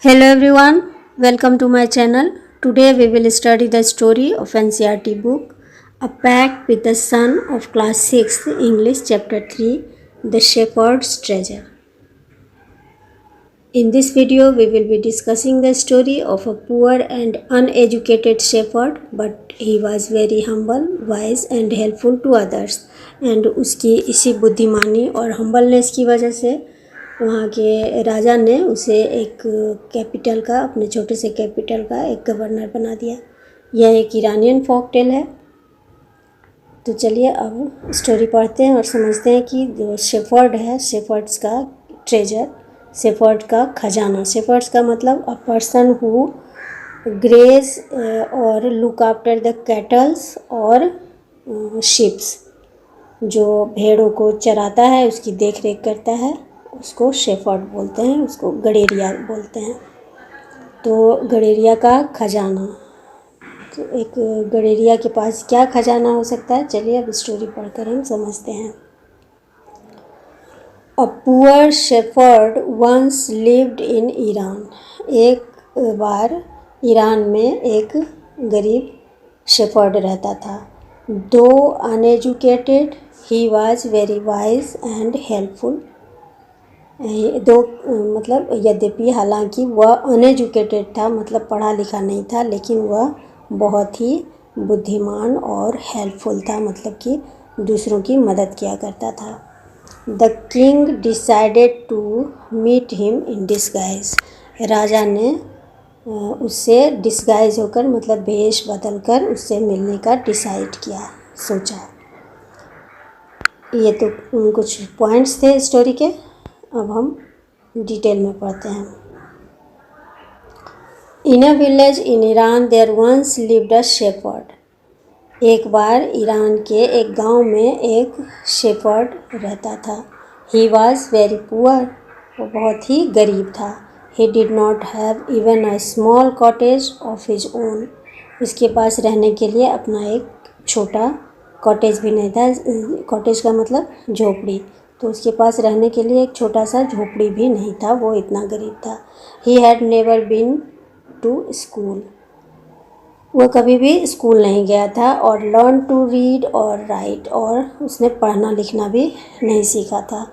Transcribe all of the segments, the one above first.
Hello everyone, welcome to my channel. Today we will study the story of NCERT book A Pact with the Son of Class 6th English Chapter 3 The Shepherd's Treasure. In this video we will be discussing the story of a poor and uneducated shepherd, but he was very humble, wise and helpful to others. And उसकी इसी बुद्धिमानी और humbleness की वजह से वहाँ के राजा ने उसे एक कैपिटल का, अपने छोटे से कैपिटल का एक गवर्नर बना दिया। यह एक इरानियन फोक टेल है। तो चलिए अब स्टोरी पढ़ते हैं और समझते हैं कि जो शेफर्ड है, शेफर्ड्स का ट्रेजर, शेफर्ड का खजाना। शेफर्ड्स का मतलब अ पर्सन हु ग्रेज और लुक आफ्टर द कैटल्स और शिप्स, जो भेड़ों को चराता है, उसकी देख रेख करता है, उसको शेफर्ड बोलते हैं, उसको गडेरिया बोलते हैं। तो गडेरिया का खजाना, तो एक गडेरिया के पास क्या खजाना हो सकता है, चलिए अब स्टोरी पढ़कर हम समझते हैं। A poor shepherd once lived in Iran. एक बार ईरान में एक गरीब शेफर्ड रहता था। दो uneducated he was very wise and helpful. मतलब यद्यपि, हालांकि वह अनएजुकेटेड था, मतलब पढ़ा लिखा नहीं था, लेकिन वह बहुत ही बुद्धिमान और हेल्पफुल था, मतलब कि दूसरों की मदद किया करता था। The king decided to meet him in disguise. राजा ने उससे डिस्गाइज होकर, मतलब भेष बदल कर उससे मिलने का डिसाइड किया, सोचा। ये तो कुछ पॉइंट्स थे स्टोरी के। अब हम डिटेल में पढ़ते हैं। In a village in Iran there once lived a shepherd. एक बार ईरान के एक गांव में एक शेफर्ड रहता था। He was very poor. वो बहुत ही गरीब था। He did not have even a small cottage of his own. उसके पास रहने के लिए अपना एक छोटा कॉटेज भी नहीं था। कॉटेज का मतलब झोपड़ी। तो उसके पास रहने के लिए एक छोटा सा झोपड़ी भी नहीं था, वो इतना गरीब था। He had never been to school. वो कभी भी स्कूल नहीं गया था। और लर्न टू रीड और राइट, और उसने पढ़ना लिखना भी नहीं सीखा था।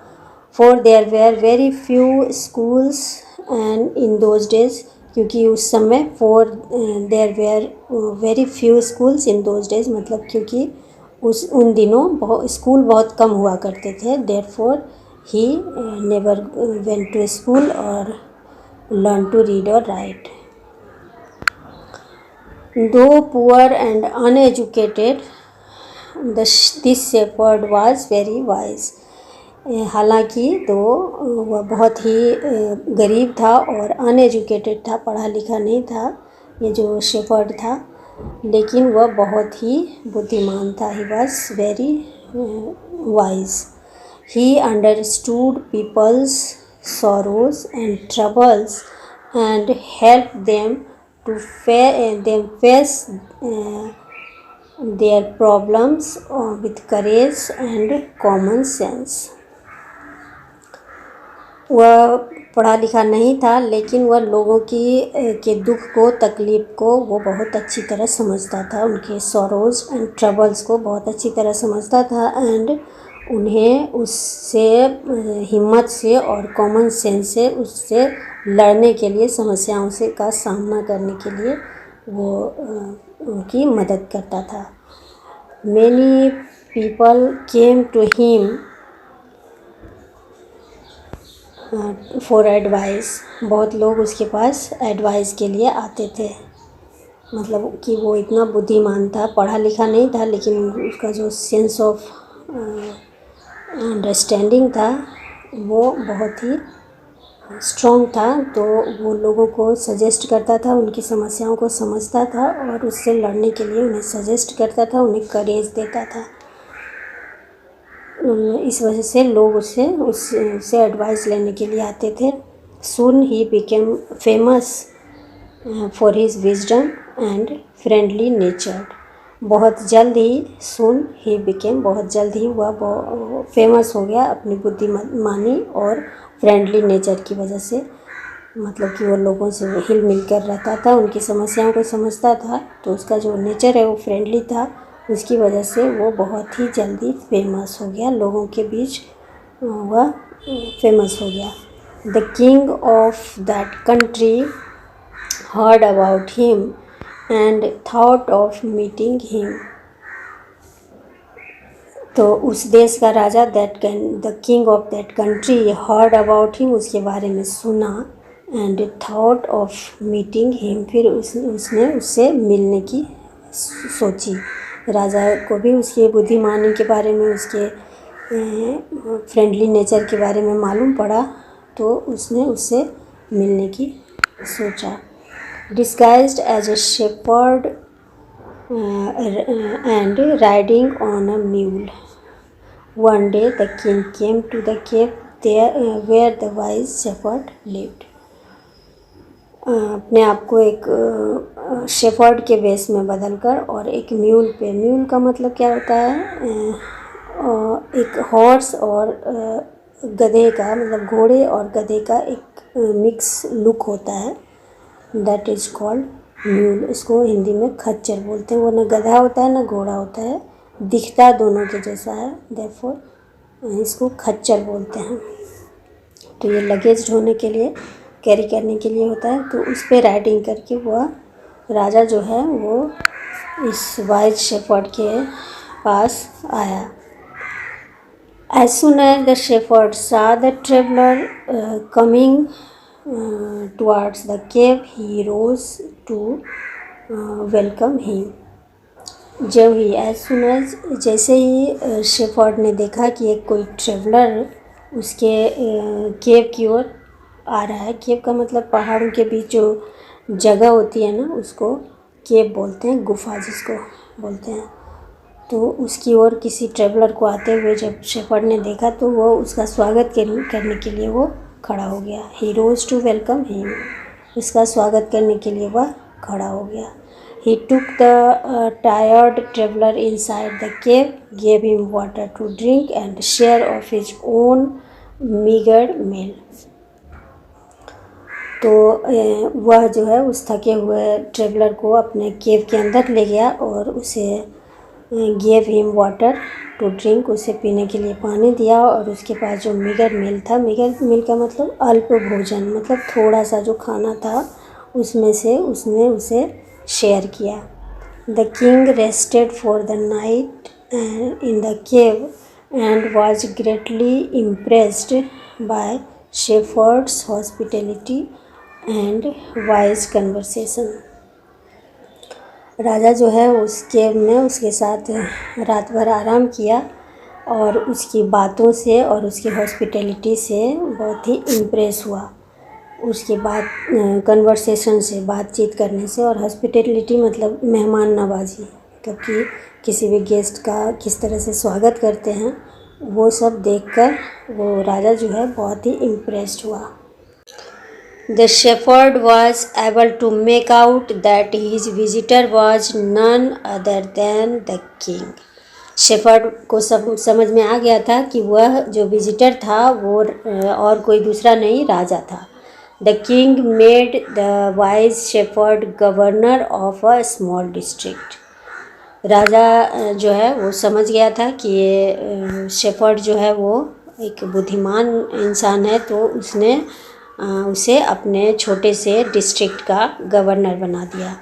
For there were very few schools and in those days, क्योंकि उस समय for there were very few schools in those days, मतलब क्योंकि उन दिनों स्कूल बहुत कम हुआ करते थे। Therefore he never went to school और लर्न टू रीड और write. Though poor and uneducated, this shepherd was very wise. हालांकि तो वह बहुत ही गरीब था और अनएजुकेटेड था, पढ़ा लिखा नहीं था ये जो शेफर्ड था, लेकिन वह बहुत ही बुद्धिमान था। He was very wise. He understood peoples sorrows and troubles and help them to face their problems with courage and common sense. वह पढ़ा लिखा नहीं था, लेकिन वह लोगों के दुख को, तकलीफ़ को वो बहुत अच्छी तरह समझता था। उनके सॉरोज एंड ट्रबल्स को बहुत अच्छी तरह समझता था एंड उन्हें उससे हिम्मत से और कॉमन सेंस से उससे लड़ने के लिए, समस्याओं से का सामना करने के लिए वो उनकी मदद करता था। Many people came to him for advice. बहुत लोग उसके पास एडवाइस के लिए आते थे, मतलब कि वो इतना बुद्धिमान था, पढ़ा लिखा नहीं था, लेकिन उसका जो सेंस ऑफ अंडरस्टैंडिंग था वो बहुत ही स्ट्रॉन्ग था। तो वो लोगों को सजेस्ट करता था, उनकी समस्याओं को समझता था और उससे लड़ने के लिए उन्हें सजेस्ट करता था, उन्हें करेज देता था। इस वजह से लोग उससे एडवाइस लेने के लिए आते थे। Soon he became famous for his wisdom and friendly nature. बहुत जल्द ही वह फेमस हो गया अपनी बुद्धिमानी और फ्रेंडली नेचर की वजह से। मतलब कि वो लोगों से हिल मिल कर रहता था, उनकी समस्याओं को समझता था। तो उसका जो नेचर है वो फ्रेंडली था, उसकी वजह से वो बहुत ही जल्दी फेमस हो गया, लोगों के बीच वह फेमस हो गया। The king of that country heard about him and thought of meeting him। तो उस देश का राजा the king of that country heard about him, उसके बारे में सुना, and thought of meeting him, फिर उसने उससे मिलने की सोची। राजा को भी उसके बुद्धिमानी के बारे में, उसके फ्रेंडली नेचर के बारे में मालूम पड़ा, तो उसने उससे मिलने की सोचा। Disguised as a shepherd and riding on a mule, one day the king came to the cave there where the wise shepherd lived। अपने आप को एक शेफर्ड के वेश में बदलकर और एक म्यूल पे, म्यूल का मतलब क्या होता है, एक हॉर्स और गधे का, मतलब घोड़े और गधे का एक मिक्स लुक होता है, दैट इज़ कॉल्ड म्यूल। इसको हिंदी में खच्चर बोलते हैं। वो ना गधा होता है ना घोड़ा होता है, दिखता दोनों के जैसा है, देयरफॉर इसको खच्चर बोलते हैं। तो ये लगेज ढोने के लिए, कैरी करने के लिए होता है। तो उस पर राइडिंग करके वह राजा जो है वो इस वाइज शेफर्ड के पास आया। As soon as the shepherd saw the traveller coming towards the cave, he rose to welcome him। जब ही एज सुन एज, जैसे ही शेफर्ड ने देखा कि एक कोई ट्रेवलर उसके केव की ओर आ रहा है। केव का मतलब पहाड़ों के बीच जो जगह होती है ना, उसको केव बोलते हैं, गुफा जिसको बोलते हैं। तो उसकी ओर किसी ट्रेवलर को आते हुए जब शेफर्ड ने देखा, तो वो उसका स्वागत करने के लिए वो खड़ा हो गया। He rose to welcome him, उसका स्वागत करने के लिए वह खड़ा हो गया। He took the tired traveller inside the cave, gave him water to drink and share of his own meagre meal. तो वह जो है उस थके हुए ट्रेवलर को अपने केव के अंदर ले गया और उसे gave him water to drink, उसे पीने के लिए पानी दिया, और उसके पास जो मीगर मील था, मीगर मील का मतलब अल्प भोजन, मतलब थोड़ा सा जो खाना था उसमें से उसने उसे शेयर किया। The king rested for the night in the cave and was greatly impressed by shepherd's hospitality and wise conversation. राजा जो है उस केव में उसके साथ रात भर आराम किया और उसकी बातों से और उसकी हॉस्पिटैलिटी से बहुत ही इम्प्रेस हुआ। उसके बाद कन्वर्सेशन से, बातचीत करने से, और हॉस्पिटैलिटी मतलब मेहमान नवाजी, क्योंकि किसी भी गेस्ट का किस तरह से स्वागत करते हैं, वो सब देखकर वो राजा जो है बहुत ही इम्प्रेस्ड हुआ। The shepherd was able to make out that his visitor was none other than the king। Shepherd को समझ में आ गया था कि वह जो विजिटर था वो और कोई दूसरा नहीं, राजा था। The king made the wise shepherd governor of a small district. राजा जो है वो समझ गया था कि ये शेफर्ड जो है वो एक बुद्धिमान इंसान है, तो उसने उसे अपने छोटे से डिस्ट्रिक्ट का गवर्नर बना दिया।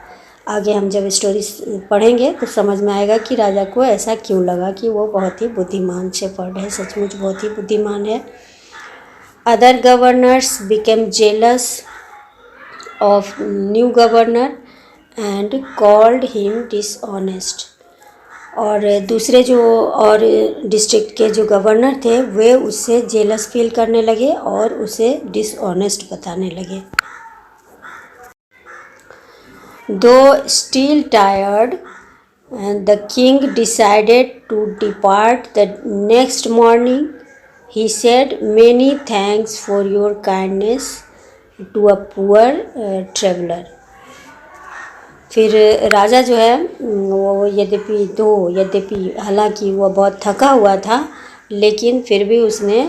आगे हम जब स्टोरी पढ़ेंगे तो समझ में आएगा कि राजा को ऐसा क्यों लगा कि वो बहुत ही बुद्धिमान शेफर्ड है, सचमुच बहुत ही बुद्धिमान है। Other governors became jealous of new governor and called him dishonest. और दूसरे जो और डिस्ट्रिक्ट के जो गवर्नर थे वे उससे जेलस फील करने लगे और उसे डिसऑनेस्ट बताने लगे। Though still tired the king decided to depart the next morning. He said many thanks for your kindness to a poor traveller. फिर राजा जो है वो यद्यपि हालांकि वो बहुत थका हुआ था, लेकिन फिर भी उसने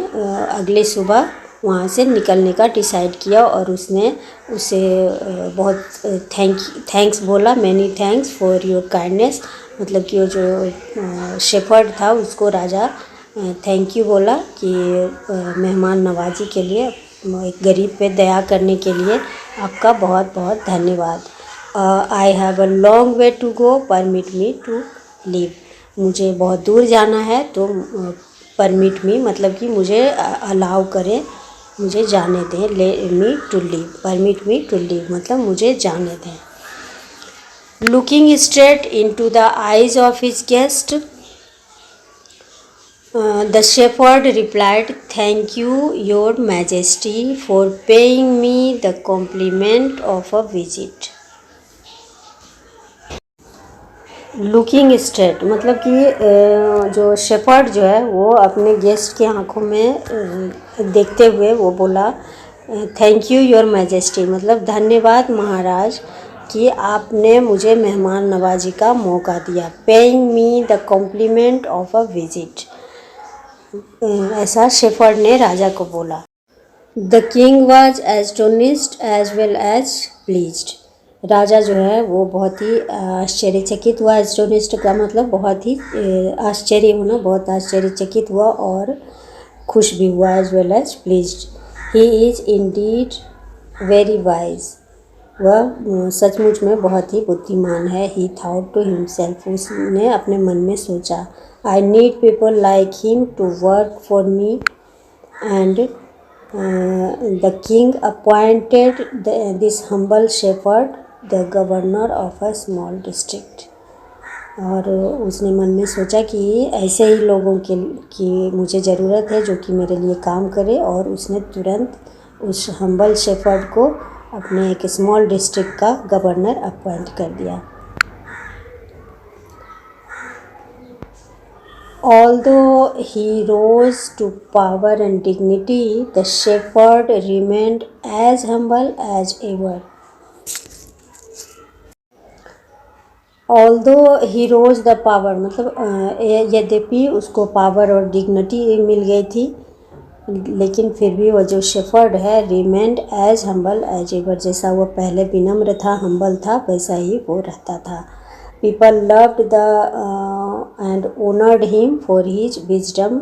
अगली सुबह वहाँ से निकलने का डिसाइड किया और उसने उसे बहुत थैंक्स बोला, many thanks for your kindness. मतलब कि वो जो शेफर्ड था उसको राजा थैंक यू बोला कि मेहमान नवाजी के लिए, एक गरीब पे दया करने के लिए आपका बहुत बहुत धन्यवाद। I have a long way to go, permit me to leave. मुझे बहुत दूर जाना है तो परमिट मी मतलब कि मुझे अलाउ करें, मुझे जाने दें। Let me to leave, permit me to leave मतलब मुझे जाने दें। Looking straight into the eyes of his guest, the shepherd replied, "Thank you, Your Majesty, for paying me the compliment of a visit." Looking straight मतलब कि जो shepherd जो है वो अपने गेस्ट की आंखों में देखते हुए वो बोला, थैंक यू योर मैजेस्टी मतलब धन्यवाद महाराज कि आपने मुझे मेहमान नवाजी का मौका दिया। Paying me the compliment of a visit, ऐसा शेफर्ड ने राजा को बोला। The king was astonished as well as pleased. राजा जो है वो बहुत ही आश्चर्यचकित हुआ। एस्टोनिस्ड का मतलब बहुत ही आश्चर्य होना, बहुत आश्चर्यचकित हुआ और खुश भी हुआ, as well as pleased. He is indeed very wise, वह सचमुच में बहुत ही बुद्धिमान है। ही थॉट टू हिमसेल्फ, उसने अपने मन में सोचा, I need people like him to work for me and the king appointed this humble shepherd the governor of a small district। और उसने मन में सोचा कि ऐसे ही लोगों की मुझे ज़रूरत है जो कि मेरे लिए काम करे, और उसने तुरंत उस हम्बल शेफर्ड को अपने एक स्मॉल डिस्ट्रिक्ट का गवर्नर अपॉइंट कर दिया। Although he rose to power and dignity, the shepherd remained as humble as ever. Although he rose the power मतलब यद्यपि उसको पावर और डिग्निटी मिल गई थी, लेकिन फिर भी वह जो शेफर्ड है remained as humble as ever, जैसा वह पहले विनम्र था, हम्बल था, वैसा ही वो रहता था। People loved and honored him for his wisdom,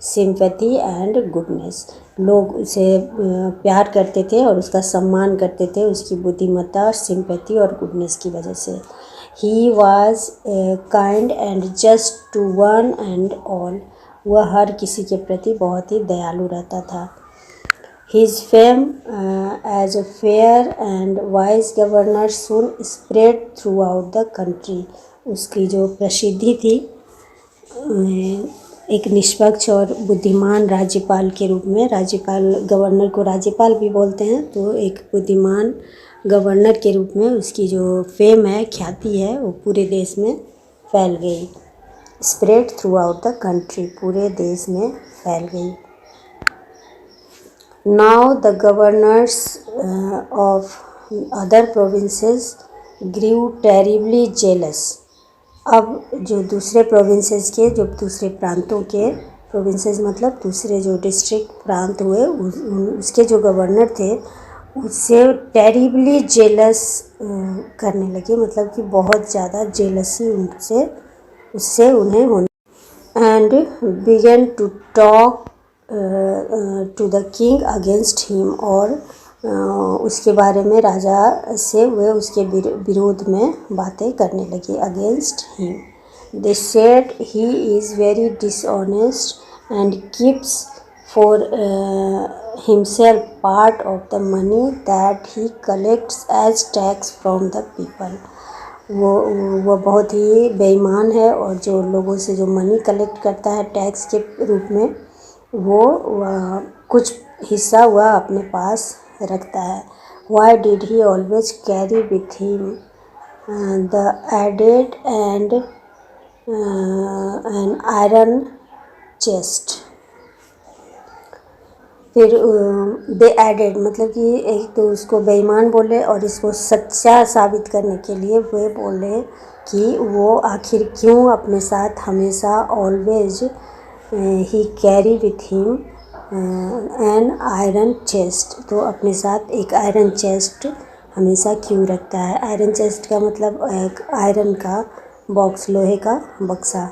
sympathy and goodness। लोग उसे प्यार करते थे और उसका सम्मान करते थे उसकी बुद्धिमत्ता, सिंपैथी और गुडनेस की वजह से। He was kind and just to one and all, वह हर किसी के प्रति बहुत ही दयालु रहता था। His fame as a fair and wise governor soon spread throughout the country। उसकी जो प्रसिद्धि थी एक निष्पक्ष और बुद्धिमान राज्यपाल के रूप में, राज्यपाल गवर्नर को राज्यपाल भी बोलते हैं, तो एक बुद्धिमान गवर्नर के रूप में उसकी जो फेम है, ख्याति है, वो पूरे देश में फैल गई। Spread through out the country, पूरे देश में फैल गई। Now the governors of other provinces grew terribly jealous। अब जो दूसरे प्रोविंसेस के, जो दूसरे प्रांतों के, प्रोविंसेस मतलब दूसरे जो डिस्ट्रिक्ट प्रांत हुए, उसके जो गवर्नर थे उससे टेरिबली जेलस करने लगे, मतलब कि बहुत ज़्यादा जेलसी उससे उन्हें होने। And began to talk to the king against him, और उसके बारे में राजा से वे उसके विरोध में बातें करने लगी, against him. They said he is very dishonest and keeps for himself part of the money that he collects as tax from the people. वो बहुत ही बेईमान है, और जो लोगों से जो मनी कलेक्ट करता है टैक्स के रूप में, वो कुछ हिस्सा वह अपने पास रखता है। Why did he always carry with him the added and an iron chest. फिर दे एडेड मतलब कि एक तो उसको बेईमान बोले, और इसको सच्चा साबित करने के लिए वे बोले कि वो आखिर क्यों अपने साथ हमेशा always he carry with him an iron chest, तो अपने साथ एक आयरन चेस्ट हमेशा क्यों रखता है। आयरन चेस्ट का मतलब एक आयरन का बॉक्स, लोहे का बक्सा।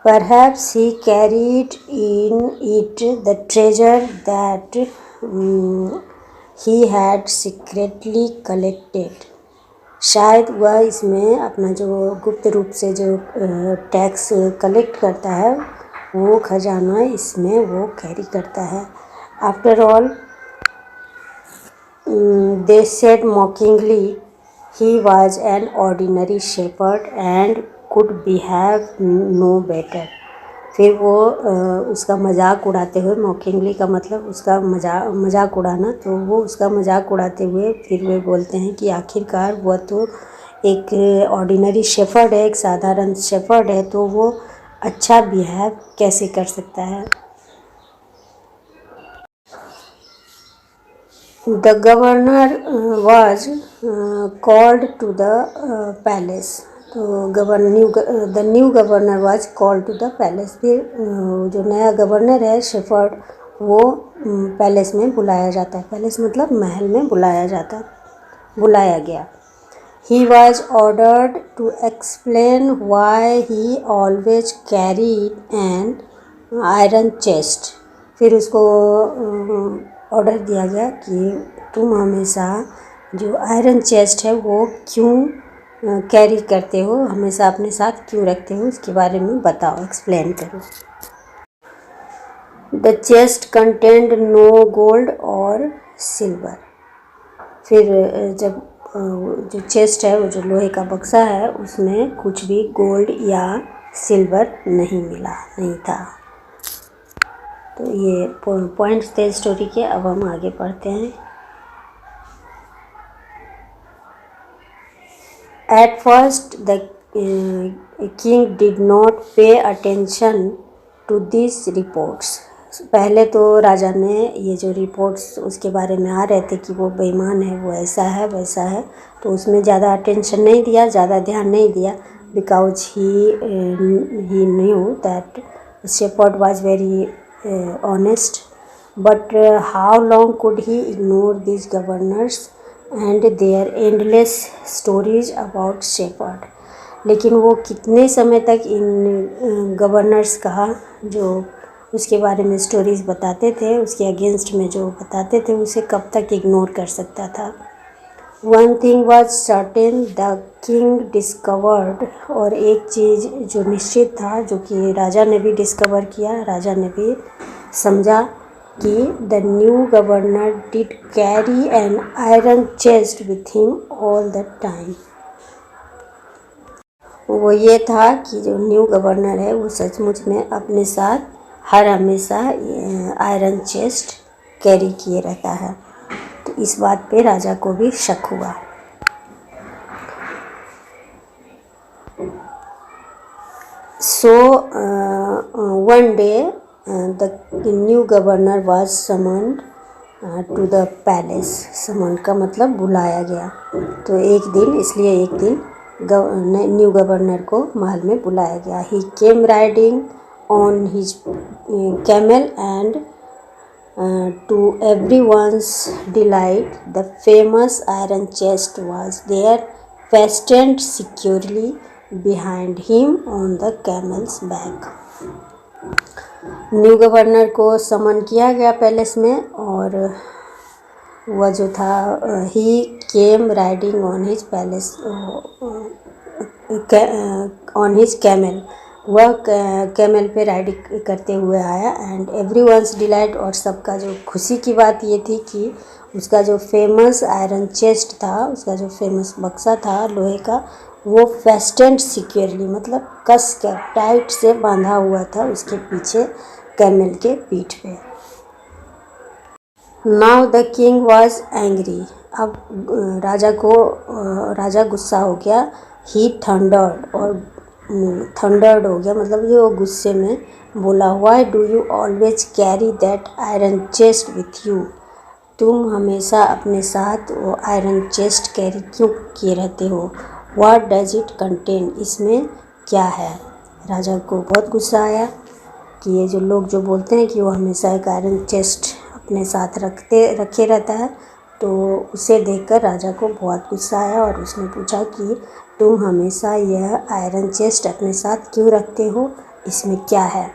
Perhaps he carried in it the treasure that he had secretly collected. शायद वह इसमें अपना जो गुप्त रूप से जो टैक्स कलेक्ट करता है वो खजाना इसमें वो कैरी करता है। After all they said mockingly, he was an ordinary shepherd and could behave no better. फिर वो उसका मजाक उड़ाते हुए, मॉकिंगली का मतलब उसका मजाक उड़ाना, तो वो उसका मजाक उड़ाते हुए फिर वे बोलते हैं कि आखिरकार वह तो एक ऑर्डिनरी शेफर्ड है, एक साधारण शेफर्ड है, तो वो अच्छा बिहेव कैसे कर सकता है। The governor was called to the palace. तो the new governor was called to the palace. फिर जो नया गवर्नर है शेफर्ड, वो पैलेस में बुलाया जाता है। पैलेस मतलब महल में बुलाया गया। He was ordered to explain why he always carried an iron chest. फिर उसको ऑर्डर दिया गया कि तुम हमेशा जो आयरन चेस्ट है वो क्यों कैरी करते हो, हमेशा अपने साथ क्यों रखते हो, उसके बारे में बताओ, एक्सप्लेन करो। The chest contained no gold और सिल्वर। फिर जब जो चेस्ट है, वो जो लोहे का बक्सा है, उसमें कुछ भी गोल्ड या सिल्वर नहीं था। तो ये पॉइंट्स थे स्टोरी के। अब हम आगे पढ़ते हैं। At first the king did not pay attention to these reports. पहले तो राजा ने ये जो रिपोर्ट्स उसके बारे में आ रहे थे कि वो बेईमान है, वो ऐसा है वैसा है, तो उसमें ज़्यादा अटेंशन नहीं दिया, ज़्यादा ध्यान नहीं दिया। Because he knew that shepherd was very honest, but how long could he ignore these governors and their endless stories about shepherd। लेकिन वो कितने समय तक इन गवर्नर्स का जो उसके बारे में स्टोरीज़ बताते थे, उसके अगेंस्ट में जो बताते थे, उसे कब तक इग्नोर कर सकता था। One thing was certain the king discovered, और एक चीज़ जो निश्चित था, जो कि राजा ने भी डिस्कवर किया, राजा ने भी समझा कि the new governor did carry N iron chest with him all the time. वो ये था कि जो न्यू गवर्नर है वो सचमुच में अपने साथ हर हमेशा आयरन चेस्ट कैरी किए रहता है। तो इस बात पे राजा को भी शक हुआ। So one day the new governor was summoned to the palace. Summon का मतलब बुलाया गया। तो एक दिन, इसलिए एक दिन न्यू गवर्नर को महल में बुलाया गया। He came riding on his camel and to everyone's delight, the famous iron chest was there, fastened securely behind him on the camel's back. New governor को समन किया गया पैलेस में, और वह जो था he came riding on his palace on his camel, वह camel पे राइड करते हुए आया। एंड एवरीवन्स डिलाइट, और सबका जो खुशी की बात ये थी कि उसका जो फेमस आयरन चेस्ट था, उसका जो फेमस बक्सा था लोहे का, वो फेस्टेंड सिक्योरली मतलब कस कर टाइट से बांधा हुआ था उसके पीछे, कैमल के पीठ पे। Now the king was angry. अब राजा गुस्सा हो गया। ही थंडर्ड, और थंडर्ड हो गया मतलब ये वो गुस्से में बोला, why do you always carry that iron chest with you. तुम हमेशा अपने साथ वो आयरन चेस्ट कैरी क्यों किए रहते हो। व्हाट डज इट कंटेन, इसमें क्या है। राजा को बहुत गुस्सा आया। कि ये जो लोग जो बोलते हैं कि वो हमेशा एक आयरन चेस्ट अपने साथ रखे रहता है, तो उसे देखकर राजा को बहुत गुस्सा आया और उसने पूछा कि तुम हमेशा यह आयरन चेस्ट अपने साथ क्यों रखते हो, इसमें क्या है।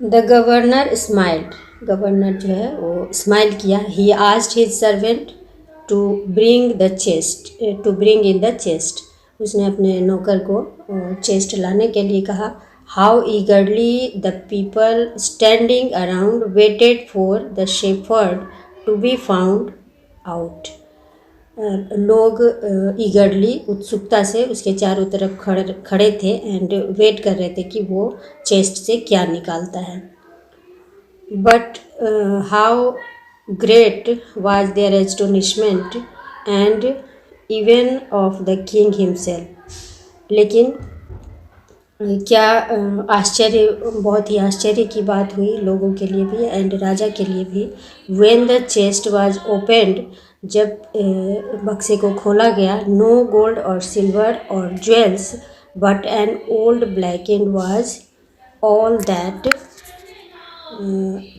द गवर्नर स्माइल्ड, गवर्नर जो है वो स्माइल किया। He asked his servant to bring in the chest, उसने अपने नौकर को चेस्ट लाने के लिए कहा। How eagerly the people standing around waited for the shepherd to be found out, लोग ईगरली उत्सुकता से उसके चारों तरफ खड़े थे एंड वेट कर रहे थे कि वो चेस्ट से क्या निकालता है। But how great was their astonishment and even of the king himself, लेकिन क्या आश्चर्य, बहुत ही आश्चर्य की बात हुई लोगों के लिए भी एंड राजा के लिए भी। When the chest was opened, जब बक्से को खोला गया, नो गोल्ड और सिल्वर और jewels but an old blackened was all that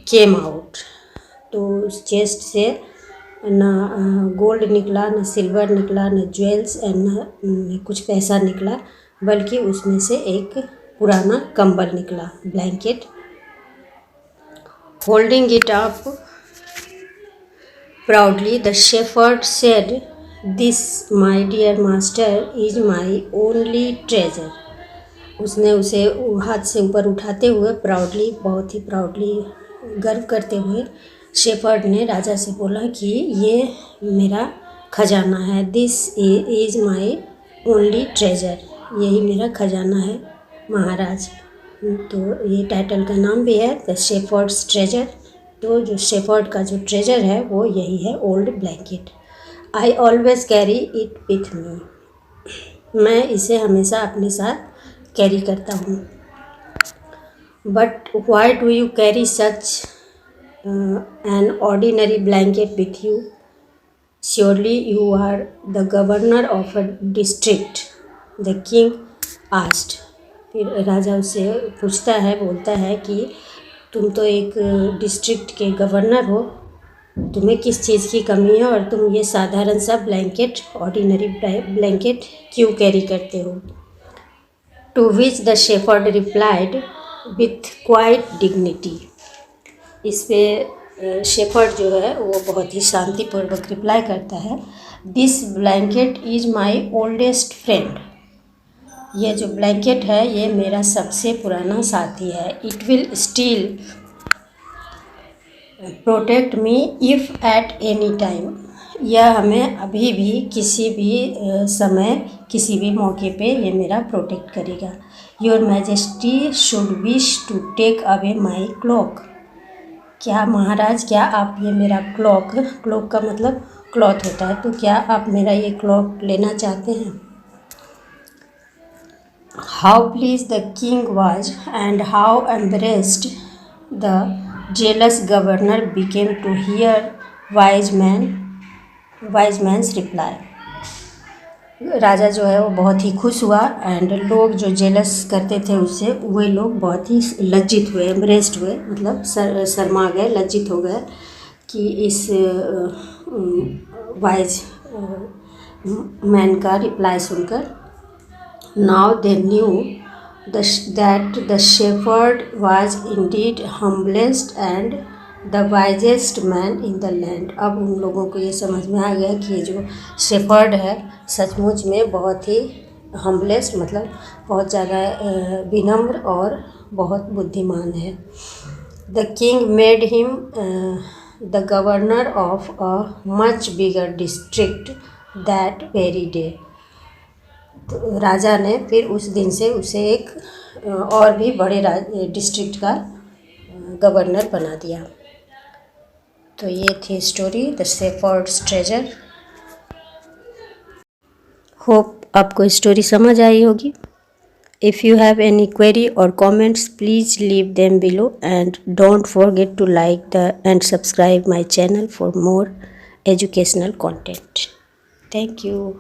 came out, तो उस चेस्ट से न गोल्ड निकला, न सिल्वर निकला, न ज्वेल्स एंड न कुछ पैसा निकला, बल्कि उसमें से एक पुराना कंबल निकला, blanket. Holding it up proudly the shepherd said, this my dear master is my only treasure, उसने उसे हाथ से ऊपर उठाते हुए प्राउडली, बहुत ही प्राउडली, गर्व करते हुए शेफर्ड ने राजा से बोला कि ये मेरा खजाना है। This is my only treasure, यही मेरा खजाना है महाराज। तो ये टाइटल का नाम भी है द शेफर्ड्स ट्रेजर, तो जो शेफर्ड का जो ट्रेजर है वो यही है, old blanket. I always carry it with me, मैं इसे हमेशा अपने साथ कैरी करता हूँ। But why do you carry such an ordinary blanket with you, surely you are the governor of a district, the king asked. फिर राजा उससे पूछता है, बोलता है कि तुम तो एक डिस्ट्रिक्ट के गवर्नर हो, तुम्हें किस चीज़ की कमी है और तुम ये साधारण सा ब्लैंकेट, ऑर्डिनरी ब्लैंकेट क्यों कैरी करते हो। To which the shepherd replied with quite dignity, इस पे शेफर्ड जो है वो बहुत ही शांतिपूर्वक रिप्लाई करता है, this blanket is my oldest friend, ये जो ब्लैंकेट है ये मेरा सबसे पुराना साथी है। It will still protect me if at any time, यह हमें अभी भी किसी भी समय, किसी भी मौके पे ये मेरा प्रोटेक्ट करेगा। Your majesty should wish to take away my cloak, क्या महाराज, क्या आप ये मेरा क्लॉक का मतलब क्लॉथ होता है, तो क्या आप मेरा ये क्लॉक लेना चाहते हैं। How pleased the king was and how embarrassed the jealous governor became to hear wise man's reply, राजा जो है वो बहुत ही खुश हुआ एंड लोग जो जेलस करते थे उससे, वे लोग बहुत ही लज्जित हुए, एम्ब्रेस्ड हुए, मतलब शर्मा गए, लज्जित हो गए कि इस वाइज मैन का रिप्लाई सुनकर। Now they knew that the shepherd was Indeed humblest and the wisest man in the land, अब उन लोगों को ये समझ में आ गया कि ये जो शेफर्ड है सचमुच में बहुत ही हम्बलेस्ट, मतलब बहुत ज़्यादा विनम्र और बहुत बुद्धिमान है। The king made him the governor of a much bigger district that very day, तो राजा ने फिर उस दिन से उसे एक और भी बड़े डिस्ट्रिक्ट का गवर्नर बना दिया। तो ये थी story the shepherd's treasure. Hope आपको स्टोरी समझ आई होगी। If you have any query और comments please leave them below and don't forget to like the and subscribe my channel for more educational content. Thank you.